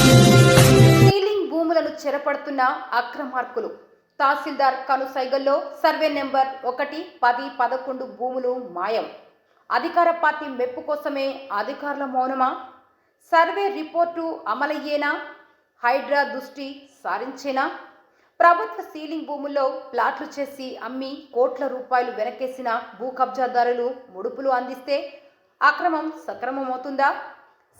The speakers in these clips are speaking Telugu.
సీలింగ్ భూములను చెరపడుతున్న అక్రమార్కులు. తహసీల్దార్ కనుసైగల్లో సర్వే నెంబర్ 1, 10, 11 భూములు మాయం. అధికార పార్టీ మెప్పు కోసమే అధికారుల మౌనమా? సర్వే రిపోర్టు అమలయ్యేనా? హైడ్రా దృష్టి సారించేనా? ప్రభుత్వ సీలింగ్ భూముల్లో ప్లాట్లు చేసి అమ్మి కోట్ల రూపాయలు వెనకేసిన భూ కబ్జాదారులు ముడుపులు అందిస్తే అక్రమం సక్రమమవుతుందా?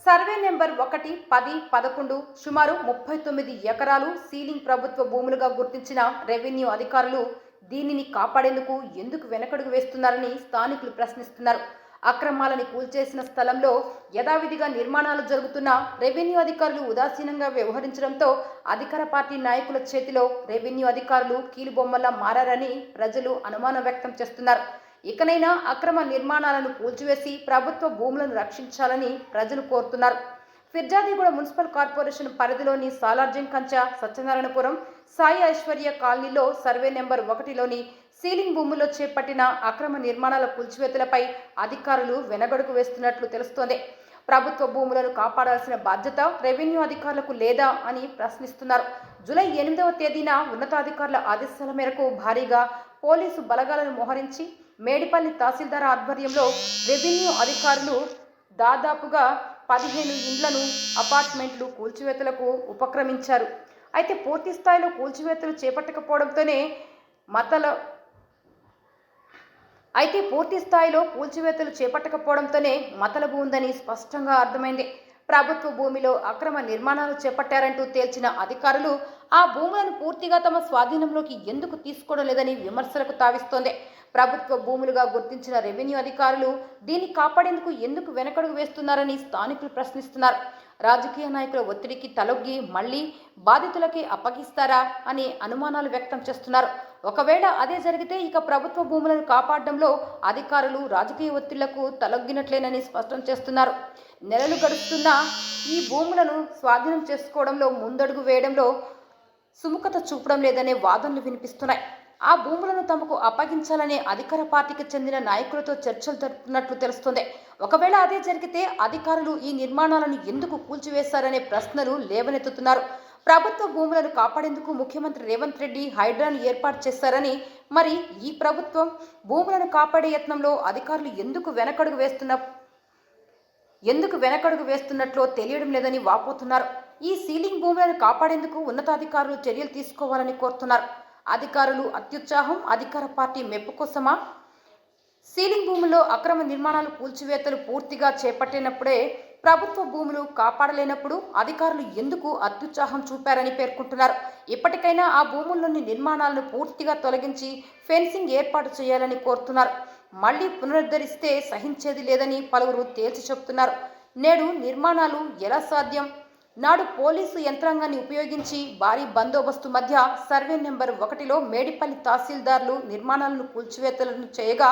సర్వే నెంబర్ 1, 10, 11 సుమారు 39 ఎకరాలు సీలింగ్ ప్రభుత్వ భూములుగా గుర్తించిన రెవెన్యూ అధికారులు దీనిని కాపాడేందుకు ఎందుకు వెనకడుగు వేస్తున్నారని స్థానికులు ప్రశ్నిస్తున్నారు. అక్రమాలని కూల్చేసిన స్థలంలో యథావిధిగా నిర్మాణాలు జరుగుతున్న రెవెన్యూ అధికారులు ఉదాసీనంగా వ్యవహరించడంతో అధికార పార్టీ నాయకుల చేతిలో రెవెన్యూ అధికారులు కీలుబొమ్మలా మారారని ప్రజలు అనుమానం వ్యక్తం చేస్తున్నారు. ఇకనైనా అక్రమ నిర్మాణాలను కూల్చివేసి ప్రభుత్వ భూములను రక్షించాలని ప్రజలు కోరుతున్నారు. ఫిర్జాదిగూడ మున్సిపల్ కార్పొరేషన్ పరిధిలోని సాలార్జంకంచ, సత్యనారాయణపురం, సాయి ఐశ్వర్య కాలనీలో సర్వే నెంబర్ 1లోని సీలింగ్ భూముల్లో చేపట్టిన అక్రమ నిర్మాణాల కూల్చివేతలపై అధికారులు వెనగడుగు వేస్తున్నట్లు తెలుస్తోంది. ప్రభుత్వ భూములను కాపాడాల్సిన బాధ్యత రెవెన్యూ అధికారులకు లేదా అని ప్రశ్నిస్తున్నారు. జూలై 8వ తేదీన ఉన్నతాధికారుల ఆదేశాల మేరకు భారీగా పోలీసు బలగాలను మోహరించి మేడిపల్లి తహసీల్దార్ ఆధ్వర్యంలో రెవెన్యూ అధికారులు దాదాపుగా 15 ఇండ్లను, అపార్ట్మెంట్లు కూల్చివేతలకు ఉపక్రమించారు. అయితే పూర్తి స్థాయిలో కూల్చివేతలు చేపట్టకపోవడంతోనే మతలబు ఉందని స్పష్టంగా అర్థమైంది. ప్రభుత్వ భూమిలో అక్రమ నిర్మాణాలు చేపట్టారంటూ తేల్చిన అధికారులు ఆ భూములను పూర్తిగా తమ స్వాధీనంలోకి ఎందుకు తీసుకోవడం లేదని విమర్శలకు తావిస్తోంది. ప్రభుత్వ భూములుగా గుర్తించిన రెవెన్యూ అధికారులు దీన్ని కాపాడేందుకు ఎందుకు వెనకడుగు వేస్తున్నారని స్థానికులు ప్రశ్నిస్తున్నారు. రాజకీయ నాయకుల ఒత్తిడికి తలొగ్గి మళ్లీ బాధితులకి అప్పగిస్తారా అని అనుమానాలు వ్యక్తం చేస్తున్నారు. ఒకవేళ అదే జరిగితే ఇక ప్రభుత్వ భూములను కాపాడడంలో అధికారులు రాజకీయ ఒత్తిళ్లకు తలొగ్గినట్లేనని స్పష్టం చేస్తున్నారు. నెలలు గడుస్తున్నా ఈ భూములను స్వాధీనం చేసుకోవడంలో ముందడుగు వేయడంలో సుముఖత చూపడం లేదనే వాదనలు వినిపిస్తున్నాయి. ఆ భూములను తమకు అప్పగించాలనే అధికార పార్టీకి చెందిన నాయకులతో చర్చలు జరుపుతున్నట్లు తెలుస్తోంది. ఒకవేళ అదే జరిగితే అధికారులు ఈ నిర్మాణాలను ఎందుకు కూల్చివేశారనే ప్రశ్నలు లేవనెత్తుతున్నారు. ప్రభుత్వ భూములను కాపాడేందుకు ముఖ్యమంత్రి రేవంత్ రెడ్డి హైడ్రాను ఏర్పాటు చేశారని, మరి ఈ ప్రభుత్వం భూములను కాపాడే యత్నంలో అధికారులు ఎందుకు వెనకడుగు వేస్తున్నట్లో తెలియడం లేదని వాపోతున్నారు. ఈ సీలింగ్ భూములను కాపాడేందుకు ఉన్నతాధికారులు చర్యలు తీసుకోవాలని కోరుతున్నారు. అధికారులు అత్యుత్సాహం అధికార పార్టీ మెప్పు కోసమా? సీలింగ్ భూముల్లో అక్రమ నిర్మాణాలు కూల్చివేతలు పూర్తిగా చేపట్టినప్పుడే ప్రభుత్వ భూములు కాపాడలేనప్పుడు అధికారులు ఎందుకు అత్యుత్సాహం చూపారని పేర్కొంటున్నారు. ఇప్పటికైనా ఆ భూముల్లోని నిర్మాణాలను పూర్తిగా తొలగించి ఫెన్సింగ్ ఏర్పాటు చేయాలని కోరుతున్నారు. మళ్లీ పునరుద్ధరిస్తే సహించేది లేదని పలువురు తేల్చి చెబుతున్నారు. నేడు నిర్మాణాలు ఎలా సాధ్యం? నాడు పోలీసు యంత్రాంగాన్ని ఉపయోగించి భారీ బందోబస్తు మధ్య సర్వే నెంబర్ 1లో మేడిపల్లి తహసీల్దార్లు నిర్మాణాలను కూల్చివేతలను చేయగా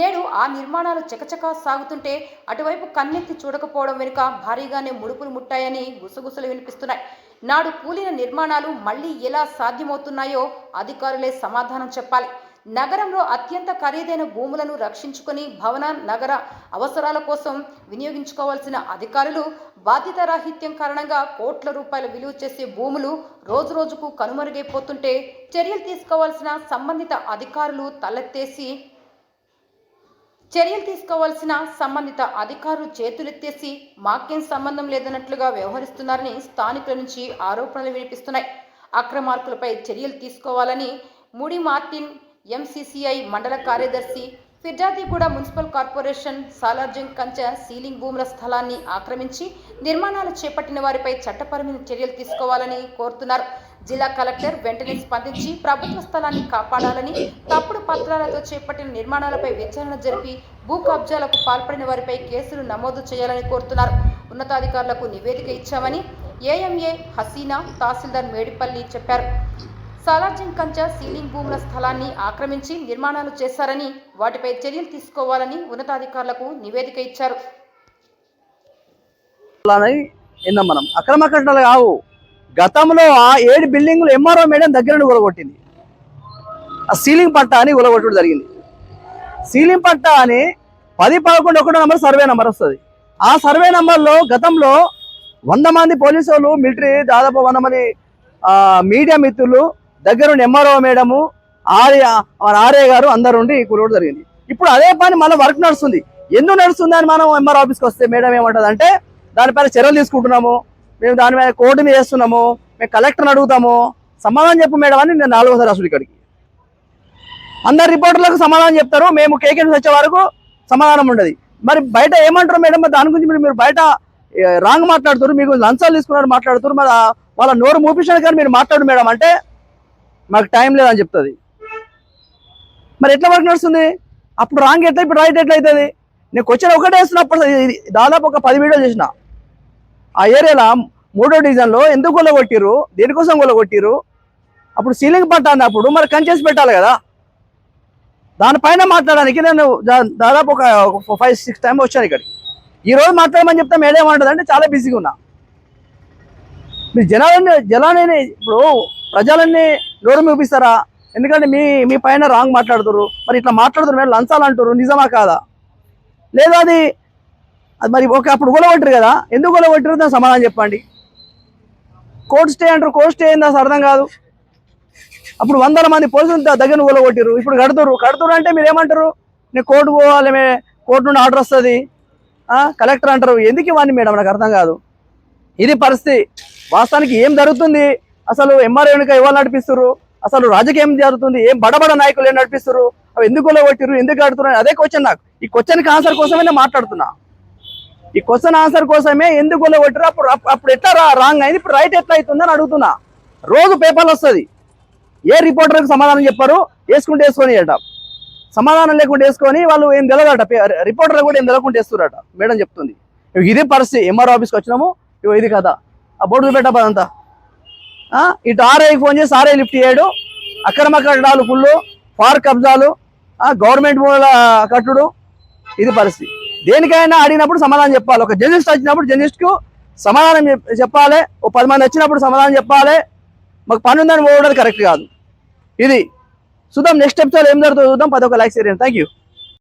నేడు ఆ నిర్మాణాలు చకచకా సాగుతుంటే అటువైపు కన్నెత్తి చూడకపోవడం వెనుక భారీగానే ముడుపులు ముట్టాయని గుసగుసలు వినిపిస్తున్నాయి. నాడు కూలిన నిర్మాణాలు మళ్లీ ఎలా సాధ్యమవుతున్నాయో అధికారులే సమాధానం చెప్పాలి. నగరంలో అత్యంత ఖరీదైన భూములను రక్షించుకొని భవన నగర అవసరాల కోసం వినియోగించుకోవాల్సిన అధికారులు బాధ్యతారాహిత్యం కారణంగా కోట్ల రూపాయల విలువ చేసే భూములు రోజురోజుకు కనుమరుగైపోతుంటే చర్యలు తీసుకోవాల్సిన సంబంధిత అధికారులు చేతులెత్తేసి మాకేం సంబంధం లేదన్నట్లుగా వ్యవహరిస్తున్నారని స్థానికుల నుంచి ఆరోపణలు వినిపిస్తున్నాయి. అక్రమార్కులపై చర్యలు తీసుకోవాలని ముడి మార్టిన్ ఎంసీసీఐ మండల కార్యదర్శి, ఫిర్జాదిగూడ మున్సిపల్ కార్పొరేషన్ సాలార్జంకంచ సీలింగ్ భూముల స్థలాన్ని ఆక్రమించి నిర్మాణాలు చేపట్టిన వారిపై చట్టపరమైన చర్యలు తీసుకోవాలని కోరుతున్నారు. జిల్లా కలెక్టర్ వెంటనే స్పందించి ప్రభుత్వ స్థలాన్ని కాపాడాలని, తప్పుడు పత్రాలతో చేపట్టిన నిర్మాణాలపై విచారణ జరిపి భూ కబ్జాలకు పాల్పడిన వారిపై కేసులు నమోదు చేయాలని కోరుతున్నారు. ఉన్నతాధికారులకు నివేదిక ఇచ్చామని ఏఎంఏ హసీనా, తహసీల్దార్ మేడిపల్లి చెప్పారు. సాలార్జంకంచ సీలింగ్ భూముల స్థలాన్ని ఆక్రమించి నిర్మాణాలు చేశారని, వాటిపై చర్యలు తీసుకోవాలని ఉన్నతాధికారులకు నివేదిక ఇచ్చారు. మనం అక్రమ కట్టడాలు కావు. గతంలో ఆ 7 బిల్డింగులు ఎంఆర్ఓ మేడం దగ్గర ఉలగొట్టింది. ఆ సీలింగ్ పట్టా అని ఉలగొట్టడం జరిగింది. సీలింగ్ పట్టా అని 10, 11 ఒకటో నంబర్ సర్వే నంబర్ వస్తుంది. ఆ సర్వే నంబర్లో గతంలో 100 మంది పోలీసు వాళ్ళు, మిలిటరీ దాదాపు 100 మంది మీడియా మిత్రులు దగ్గరుండి ఎంఆర్ఓ మేడము, ఆర్ఏ గారు అందరు ఉండి కూరడం జరిగింది. ఇప్పుడు అదే పని మళ్ళీ వర్క్ నడుస్తుంది. ఎందుకు నడుస్తుంది అని మనం ఎంఆర్ఓ ఆఫీస్కి వస్తే మేడం ఏమంటుంది అంటే, దానిపైన చర్యలు తీసుకుంటున్నాము, మేము దాని మీద కోర్టు మీద చేస్తున్నాము, మేము కలెక్టర్ని అడుగుతాము, సమాధానం చెప్పు మేడం అని నేను 4వసారి అసలు ఇక్కడికి. అందరు రిపోర్టర్లకు సమాధానం చెప్తారు, మేము కేకే వచ్చే వరకు సమాధానం ఉండదు. మరి బయట ఏమంటారు మేడం? మరి దాని గురించి మీరు బయట రాంగ్ మాట్లాడుతారు, మీకు లంచాలు తీసుకున్నారు మాట్లాడుతారు, మరి వాళ్ళ నోరు మూపించడానికి కానీ మీరు మాట్లాడు మేడం అంటే మాకు టైం లేదని చెప్తుంది. మరి ఎట్లా వర్క్ నడుస్తుంది? అప్పుడు రాంగ్ ఎట్లా, ఇప్పుడు రైట్ ఎట్లా అవుతుంది? నేను క్వశ్చన్ ఒకటే వేస్తున్నప్పుడు దాదాపు ఒక 10 వీడియోలు చేసిన. ఆ ఏరియాలో 3వ డివిజన్లో ఎందుకు గొల్లగొట్టిరు, దేనికోసం గొల్లగొట్టిరు, అప్పుడు సీలింగ్ పట్ట అన్నప్పుడు మరి కంచేసి పెట్టాలి కదా. దానిపైన మాట్లాడడానికి నేను దాదాపు ఒక 5-6 టైం వచ్చాను ఇక్కడికి. ఈరోజు మాట్లాడమని చెప్తే మేడం ఏమంటుంది అంటే చాలా బిజీగా ఉన్నా. మీరు జనాన్ని ఇప్పుడు ప్రజలన్నీ నోరు చూపిస్తారా? ఎందుకంటే మీ పైన రాంగ్ మాట్లాడుతారు. మరి ఇట్లా మాట్లాడుతారు, మీరు లంచాలు అంటారు, నిజమా కాదా? లేదా అది మరి ఓకే, అప్పుడు గొలగొట్టరు కదా, ఎందుకు గొలగొట్టరు దానికి సమాధానం చెప్పండి. కోర్టు స్టే అంటారు, కోర్టు స్టే అయింది అసలు అర్థం కాదు. అప్పుడు 100 మంది పోలీసులు దగ్గర గొలగొట్టారు, ఇప్పుడు కడుతురు అంటే మీరు ఏమంటారు? నేను కోర్టు పోవాలి, కోర్టు నుండి ఆర్డర్ వస్తుంది, కలెక్టర్ అంటారు. ఎందుకు ఇవ్వండి మేడం? నాకు అర్థం కాదు. ఇది పరిస్థితి. వాస్తవానికి ఏం జరుగుతుంది అసలు? ఎంఆర్ఓ వెనుక ఇవ్వాలి నడిపిస్తారు, అసలు రాజకీయం జరుగుతుంది, ఏం బడబడ నాయకులు ఏం నడిపిస్తారు, అవి ఎందుకు గొలగొట్టిరు, ఎందుకు కడుతున్నారు? అదే క్వశ్చన్ నాకు. ఈ క్వశ్చన్కి ఆన్సర్ కోసమే నేను మాట్లాడుతున్నా. ఈ క్వశ్చన్ ఆన్సర్ కోసమే ఎందుకు గొలగొట్టిరు, అప్పుడు ఎట్లా రాంగ్ అయింది, ఇప్పుడు రైట్ ఎట్లా అవుతుందని అడుగుతున్నా. రోజు పేపర్లు వస్తుంది, ఏ రిపోర్టర్కి సమాధానం చెప్పారు, వేసుకొని అట, సమాధానం లేకుండా వేసుకొని వాళ్ళు ఏం తెలదట, రిపోర్టర్లు కూడా ఏం తెలకుండా వేస్తున్నారట మేడం చెప్తుంది. ఇదే పరిస్థితి. ఎంఆర్ఓ ఆఫీస్కి వచ్చినాము, ఇది కదా, ఆ బోర్డు పెట్టదంతా. ఇటు ఆర్ఐకి ఫోన్ చేసి ఆర్ఐ లిఫ్ట్ చేయడు, అక్రమ కట్టడాలు ఫుల్లు, ఫార్ కబ్జాలు, గవర్నమెంట్ భూముల కట్టుడు. ఇది పరిస్థితి. దేనికైనా అడిగినప్పుడు సమాధానం చెప్పాలి. ఒక జర్నలిస్ట్ వచ్చినప్పుడు జర్నలిస్ట్కు సమాధానం చెప్పాలి, ఓ 10 మంది వచ్చినప్పుడు సమాధానం చెప్పాలి. మాకు పని ఉందని పోవడం కరెక్ట్ కాదు. ఇది చూద్దాం, నెక్స్ట్ ఎపిసోడ్ ఏం జరుగుతుందో చూద్దాం. 10 లైక్స్ చేయండి. Thank you.